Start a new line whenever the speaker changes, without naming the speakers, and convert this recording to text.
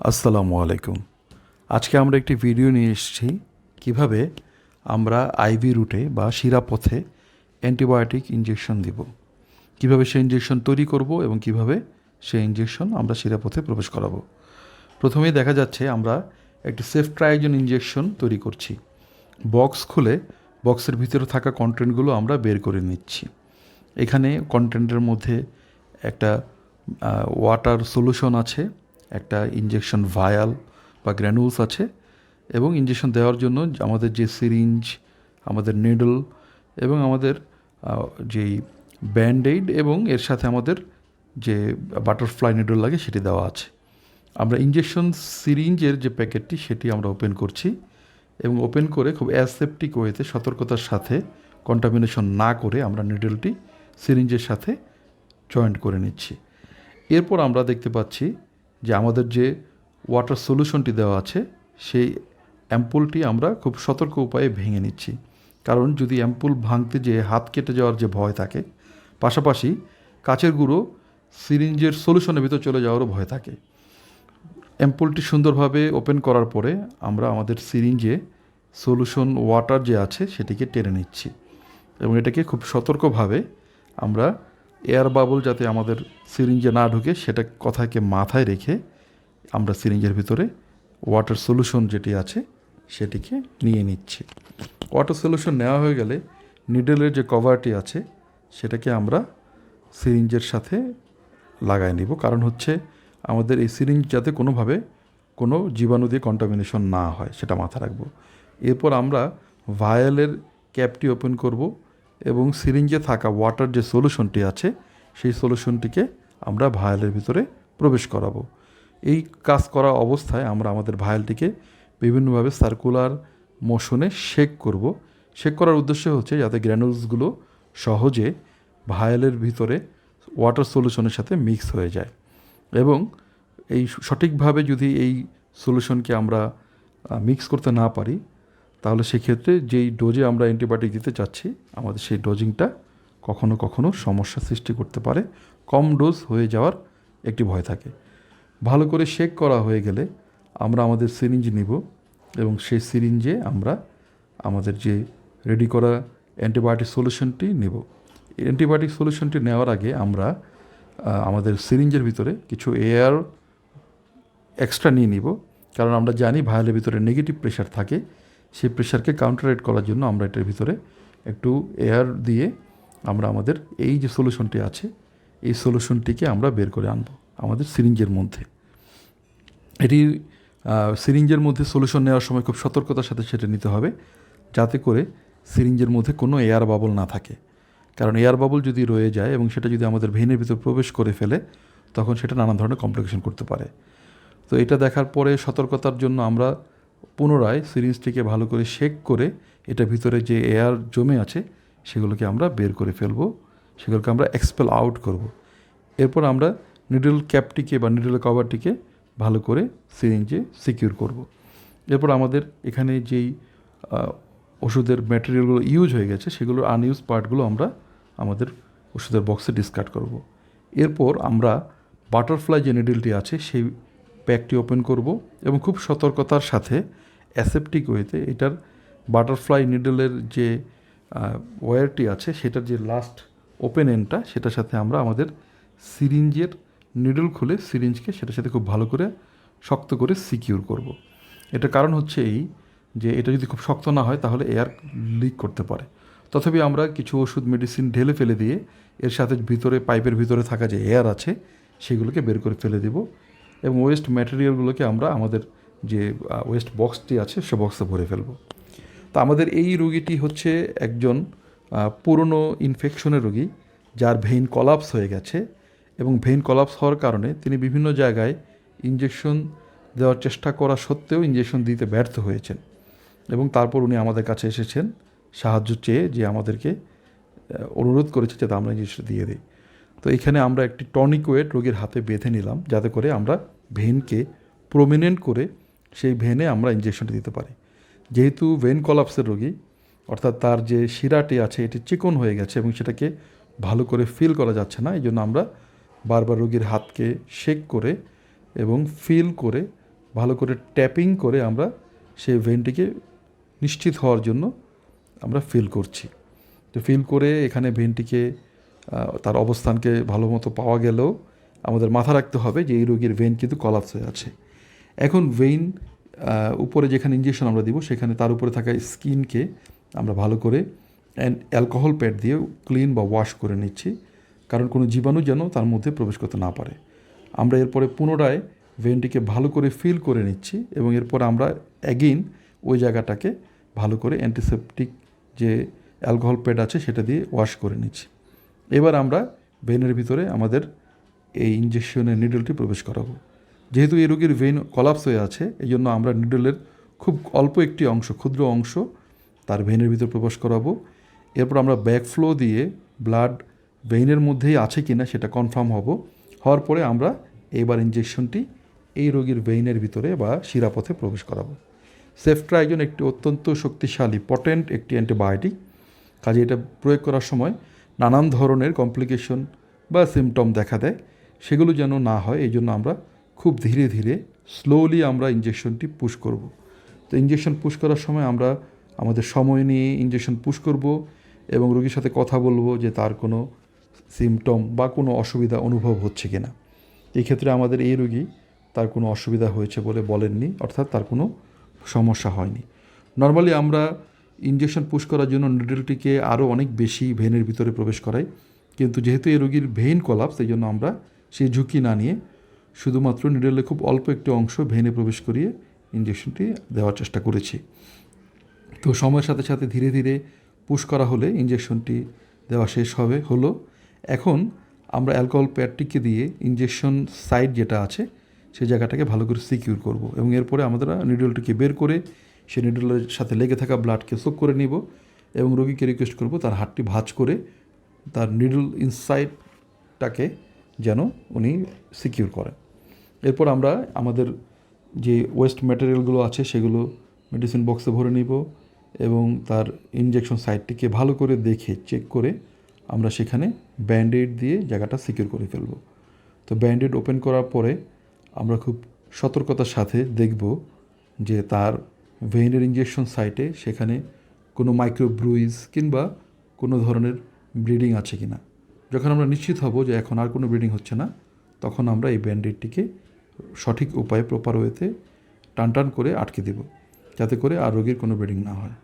আসসালামু আলাইকুম। আজকে আমরা একটি ভিডিও নিয়ে এসেছি কিভাবে আমরা আইভি রুটে বা শিরাপথে অ্যান্টিবায়োটিক ইনজেকশন দিব, কিভাবে সেই ইনজেকশন তৈরি করব এবং কিভাবে সেই ইনজেকশন আমরা শিরাপথে প্রবেশ করাবো। প্রথমেই দেখা যাচ্ছে আমরা একটি সেফট্রাইজন ইনজেকশন তৈরি করছি। বক্স খুলে বক্সের ভিতরে থাকা কন্টেন্টগুলো আমরা বের করে নিচ্ছি। এখানে কন্টেন্টের মধ্যে একটা ওয়াটার সলিউশন আছে, একটা ইনজেকশন ভায়াল বা গ্র্যানুলস আছে এবং ইনজেকশন দেওয়ার জন্য আমাদের যে সিরিঞ্জ, আমাদের নিডল এবং আমাদের যেই ব্যান্ড-এইড এবং এর সাথে আমাদের যে বাটারফ্লাই নিডল লাগে সেটি দেওয়া আছে। আমরা ইনজেকশন সিরিঞ্জের যে প্যাকেটটি সেটি আমরা ওপেন করছি এবং ওপেন করে খুব অ্যাসেপ্টিক ওয়েতে সতর্কতার সাথে কন্টামিনেশন না করে আমরা নিডলটি সিরিঞ্জের সাথে জয়েন্ট করে নিচ্ছি। এরপর আমরা দেখতে পাচ্ছি যে আমাদের যে ওয়াটার সলিউশনটি দেওয়া আছে সেই অ্যাম্পুলটি আমরা খুব সতর্ক উপায়ে ভেঙে নিচ্ছি, কারণ যদি অ্যাম্পুল ভাঙতে যেয়ে হাত কেটে যাওয়ার যে ভয় থাকে, পাশাপাশি কাচের গুঁড়ো সিরিঞ্জের সলিউশনের ভিতর চলে যাওয়ারও ভয় থাকে। অ্যাম্পুলটি সুন্দরভাবে ওপেন করার পরে আমরা আমাদের সিরিঞ্জে সলিউশন ওয়াটার যে আছে সেটিকে টেনে নিচ্ছি এবং এটাকে খুব সতর্কভাবে আমরা এয়ার বাবল যাতে আমাদের সিরিঞ্জে না ঢুকে সেটা কথাকে মাথায় রেখে আমরা সিরিঞ্জের ভিতরে ওয়াটার সলিউশন যেটি আছে সেটিকে নিয়ে নিচ্ছি। ওয়াটার সলিউশন নেওয়া হয়ে গেলে নিডলের যে কভারটি আছে সেটাকে আমরা সিরিঞ্জের সাথে লাগাই নিব, কারণ হচ্ছে আমাদের এই সিরিঞ্জ যাতে কোনোভাবে কোনো জীবাণু দিয়ে কন্টামিনেশন না হয় সেটা মাথা রাখবো। এরপর আমরা ভায়ালের ক্যাপটি ওপেন করব এবং সিরিঞ্জে থাকা ওয়াটার যে সলিউশনটি আছে সেই সলিউশনটিকে আমরা ভায়ালের ভিতরে প্রবেশ করাবো। এই কাজ করা অবস্থায় আমরা আমাদের ভায়ালটিকে বিভিন্নভাবে সার্কুলার মোশনে শেক করব। শেক করার উদ্দেশ্য হচ্ছে যাতে গ্র্যানুলসগুলো সহজে ভায়ালের ভিতরে ওয়াটার সলিউশনের সাথে মিক্স হয়ে যায় এবং এই সঠিকভাবে যদি এই সলিউশনকে আমরা মিক্স করতে না পারি তাহলে সেক্ষেত্রে যেই ডোজে আমরা অ্যান্টিবায়োটিক দিতে চাচ্ছি আমাদের সেই ডোজিংটা কখনো কখনো সমস্যা সৃষ্টি করতে পারে, কম ডোজ হয়ে যাওয়ার একটি ভয় থাকে। ভালো করে শেক করা হয়ে গেলে আমরা আমাদের সিরিঞ্জ নিব এবং সেই সিরিঞ্জে আমরা আমাদের যে রেডি করা অ্যান্টিবায়োটিক সলিউশনটি নেব। অ্যান্টিবায়োটিক সলিউশনটি নেওয়ার আগে আমরা আমাদের সিরিঞ্জের ভিতরে কিছু এয়ার এক্সট্রা নিয়ে নিব, কারণ আমরা জানি ভায়ালের ভিতরে নেগেটিভ প্রেশার থাকে। সেই প্রেশারকে কাউন্টারেট করার জন্য আমরা এটার ভিতরে একটু এয়ার দিয়ে আমরা আমাদের এই যে সলিউশনটি আছে এই সলিউশনটিকে আমরা বের করে আনবো আমাদের সিরিঞ্জের মধ্যে। এটি সিরিঞ্জের মধ্যে সলিউশন নেওয়ার সময় খুব সতর্কতার সাথে সেটা নিতে হবে যাতে করে সিরিঞ্জের মধ্যে কোনো এয়ার বাবল না থাকে, কারণ এয়ার বাবল যদি রয়ে যায় এবং সেটা যদি আমাদের ভেনের ভিতর প্রবেশ করে ফেলে তখন সেটা নানা ধরনের কমপ্লিকেশন করতে পারে। তো এটা দেখার পরে সতর্কতার জন্য আমরা পুনরায় সিরিঞ্জটিকে ভালো করে শেক করে এটার ভিতরে যে এয়ার জমে আছে সেগুলোকে আমরা বের করে ফেলবো, সেগুলোকে আমরা এক্সপেল আউট করব। এরপর আমরা নিডল ক্যাপটিকে বা নিডল কভারটিকে ভালো করে সিরিঞ্জে সিকিউর করব। এরপর আমাদের এখানে যেই ওষুধের ম্যাটেরিয়ালগুলো ইউজ হয়ে গেছে সেগুলোর আনইউজ পার্টগুলো আমরা আমাদের ওষুধের বক্সে ডিসকার্ড করব। এরপর আমরা বাটারফ্লাই যে নিডলটি আছে সেই প্যাকটি ওপেন করব এবং খুব সতর্কতার সাথে অ্যাসেপ্টিক ওয়েতে এটার বাটারফ্লাই নিডলের যে ওয়্যারটি আছে সেটার যে লাস্ট ওপেন এন্ডটা সেটার সাথে আমরা আমাদের সিরিঞ্জের নিডল খুলে সিরিঞ্জকে সেটার সাথে খুব ভালো করে শক্ত করে সিকিউর করব। এটার কারণ হচ্ছে এই যে এটা যদি খুব শক্ত না হয় তাহলে এয়ার লিক করতে পারে। তথাপি আমরা কিছু ওষুধ মেডিসিন ঢেলে ফেলে দিয়ে এর সাথে ভিতরে পাইপের ভিতরে থাকা যে এয়ার আছে সেগুলোকে বের করে ফেলে দেব এবং ওয়েস্ট ম্যাটেরিয়ালগুলোকে আমরা আমাদের যে ওয়েস্ট বক্সটি আছে সে বক্সে ভরে ফেলব। তো আমাদের এই রোগীটি হচ্ছে একজন পুরনো ইনফেকশনের রোগী যার ভেইন কলাপস হয়ে গেছে এবং ভেইন কলাপস হওয়ার কারণে তিনি বিভিন্ন জায়গায় ইনজেকশন দেওয়ার চেষ্টা করা সত্ত্বেও ইনজেকশন দিতে ব্যর্থ হয়েছেন এবং তারপর উনি আমাদের কাছে এসেছেন সাহায্য চেয়ে, যে আমাদেরকে অনুরোধ করেছে যাতে আমরা ইনজেকশন দিয়ে দিই। তো এখানে আমরা একটি টনিক ওয়েট রোগীর হাতে বেঁধে নিলাম যাতে করে আমরা ভেনকে প্রমিনেন্ট করে সেই ভেনে আমরা ইনজেকশনটি দিতে পারি। যেহেতু ভেন কলাপসের রোগী অর্থাৎ তার যে শিরাটি আছে এটি চিকন হয়ে গেছে এবং সেটাকে ভালো করে ফিল করা যাচ্ছে না, এই জন্য আমরা বারবার রোগীর হাতকে শেক করে এবং ফিল করে ভালো করে ট্যাপিং করে আমরা সেই ভেনটিকে নিশ্চিত হওয়ার জন্য আমরা ফিল করছি। তো ফিল করে এখানে ভেনটিকে তার অবস্থানকে ভালো মতো পাওয়া গেলেও আমাদের মাথা রাখতে হবে যে এই রোগীর ভেন কিন্তু কলাপস হয়ে আছে। এখন ভেইন উপরে যেখানে ইঞ্জেকশন আমরা দিব সেখানে তার উপরে থাকা স্কিনকে আমরা ভালো করে অ্যালকোহল প্যাড দিয়ে ক্লিন বা ওয়াশ করে নিচ্ছি, কারণ কোনো জীবাণু যেন তার মধ্যে প্রবেশ করতে না পারে। আমরা এরপরে পুনরায় ভেনটিকে ভালো করে ফিল করে নিচ্ছি এবং এরপর আমরা অ্যাগেইন ওই জায়গাটাকে ভালো করে অ্যান্টিসেপটিক যে অ্যালকোহল প্যাড আছে সেটা দিয়ে ওয়াশ করে নিচ্ছি। এবার আমরা ভেনের ভিতরে আমাদের এই ইঞ্জেকশনের নিডলটি প্রবেশ করাবো। যেহেতু এই রোগীর ভেন কলাপস হয়ে আছে, এই জন্য আমরা নিডলের খুব অল্প একটি অংশ, ক্ষুদ্র অংশ তার ভেনের ভিতর প্রবেশ করাবো। এরপর আমরা ব্যাকফ্লো দিয়ে ব্লাড ভেইনের মধ্যেই আছে কি না সেটা কনফার্ম হওয়ার পরে আমরা এইবার ইঞ্জেকশনটি এই রোগীর ভেইনের ভিতরে বা শিরাপথে প্রবেশ করাবো। সেফট্রাইজন একটি অত্যন্ত শক্তিশালী পটেন্ট একটি অ্যান্টিবায়োটিক, কাজে এটা প্রয়োগ করার সময় নানান ধরনের কমপ্লিকেশন বা সিমটম দেখা দেয়, সেগুলো যেন না হয় এই জন্য আমরা খুব ধীরে ধীরে স্লোলি আমরা ইঞ্জেকশনটি পুশ করব। তো ইঞ্জেকশন পুশ করার সময় আমরা আমাদের সময় নিয়ে ইঞ্জেকশন পুশ করব এবং রোগীর সাথে কথা বলবো যে তার কোনো সিমটম বা কোনো অসুবিধা অনুভব হচ্ছে কিনা। এই ক্ষেত্রে আমাদের এই রোগী তার কোনো অসুবিধা হয়েছে বলে বলেননি, অর্থাৎ তার কোনো সমস্যা হয়নি। নর্মালি আমরা ইঞ্জেকশন পুশ করার জন্য নিডলটিকে আরও অনেক বেশি ভেনের ভিতরে প্রবেশ করাই, কিন্তু যেহেতু এই রোগীর ভেইন কলাপস এই জন্য আমরা সেই ঝুঁকি না নিয়ে শুধুমাত্র নিডলে খুব অল্প একটি অংশ ভেনে প্রবেশ করিয়ে ইঞ্জেকশনটি দেওয়ার চেষ্টা করেছি। তো সময়ের সাথে সাথে ধীরে ধীরে পুশ করা হলে ইঞ্জেকশনটি দেওয়া শেষ হলো। এখন আমরা অ্যালকোহল প্যাডটিকে দিয়ে ইঞ্জেকশন সাইট যেটা আছে সেই জায়গাটাকে ভালো করে সিকিউর করব এবং এরপরে আমরা নিডলটিকে বের করে সেই নিডলের সাথে লেগে থাকা ব্লাডকে সোক করে নিব এবং রোগীকে রিকোয়েস্ট করব তার হাতটি ভাঁজ করে তার নিডল ইনসাইডটাকে যেন উনি সিকিউর করেন। এরপর আমরা আমাদের যে ওয়েস্ট ম্যাটেরিয়ালগুলো আছে সেগুলো মেডিসিন বক্সে ভরে নিব এবং তার ইনজেকশন সাইটটিকে ভালো করে দেখে চেক করে আমরা সেখানে ব্যান্ডেড দিয়ে জায়গাটা সিকিউর করে ফেলব। তো ব্যান্ডেড ওপেন করার পরে আমরা খুব সতর্কতার সাথে দেখব যে তার ভেইনের ইনজেকশন সাইটে সেখানে কোনো মাইক্রো ব্রুইজ কিংবা কোনো ধরনের ব্লিডিং আছে কি না। যখন আমরা নিশ্চিত হব যে এখন আর কোনো ব্লিডিং হচ্ছে না, তখন আমরা এই ব্যান্ডেডটিকে সঠিক উপায়ে প্রপার ওয়েতে টান টান করে আটকে দেব, যাতে করে আর রোগীর কোনো ব্লিডিং না হয়।